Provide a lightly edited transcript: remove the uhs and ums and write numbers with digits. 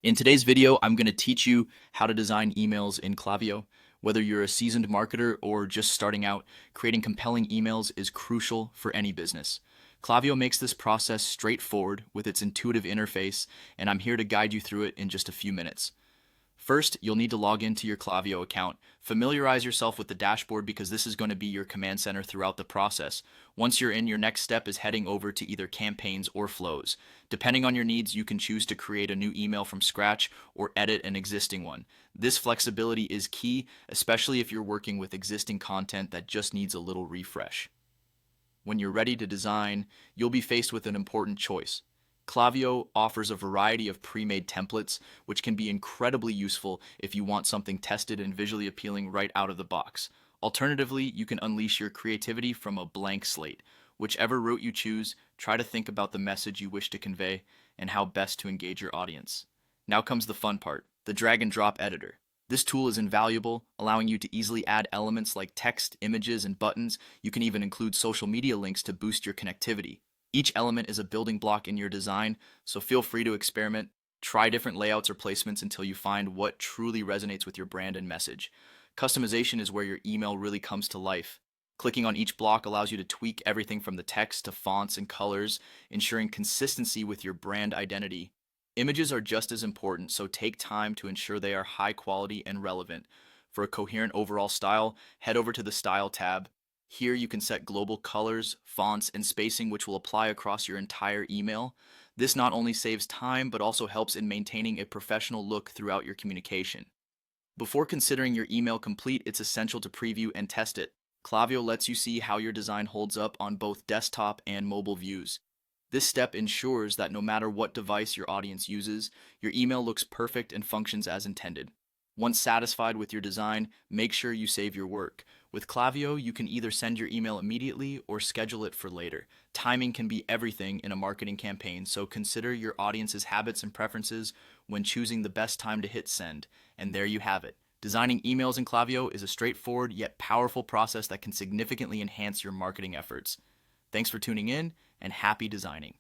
In today's video, I'm going to teach you how to design emails in Klaviyo. Whether you're a seasoned marketer or just starting out, creating compelling emails is crucial for any business. Klaviyo makes this process straightforward with its intuitive interface, and I'm here to guide you through it in just a few minutes. First, you'll need to log into your Klaviyo account. Familiarize yourself with the dashboard because this is going to be your command center throughout the process. Once you're in, your next step is heading over to either campaigns or flows. Depending on your needs, you can choose to create a new email from scratch or edit an existing one. This flexibility is key, especially if you're working with existing content that just needs a little refresh. When you're ready to design, you'll be faced with an important choice. Klaviyo offers a variety of pre-made templates, which can be incredibly useful if you want something tested and visually appealing right out of the box. Alternatively, you can unleash your creativity from a blank slate. Whichever route you choose, try to think about the message you wish to convey and how best to engage your audience. Now comes the fun part, the drag and drop editor. This tool is invaluable, allowing you to easily add elements like text, images, and buttons. You can even include social media links to boost your connectivity. Each element is a building block in your design, so feel free to experiment. Try different layouts or placements until you find what truly resonates with your brand and message. Customization is where your email really comes to life. Clicking on each block allows you to tweak everything from the text to fonts and colors, ensuring consistency with your brand identity. Images are just as important, so take time to ensure they are high quality and relevant. For a coherent overall style, head over to the Style tab. Here you can set global colors, fonts, and spacing which will apply across your entire email. This not only saves time, but also helps in maintaining a professional look throughout your communication. Before considering your email complete, it's essential to preview and test it. Klaviyo lets you see how your design holds up on both desktop and mobile views. This step ensures that no matter what device your audience uses, your email looks perfect and functions as intended. Once satisfied with your design, make sure you save your work. With Klaviyo, you can either send your email immediately or schedule it for later. Timing can be everything in a marketing campaign, so consider your audience's habits and preferences when choosing the best time to hit send. And there you have it. Designing emails in Klaviyo is a straightforward yet powerful process that can significantly enhance your marketing efforts. Thanks for tuning in, and happy designing.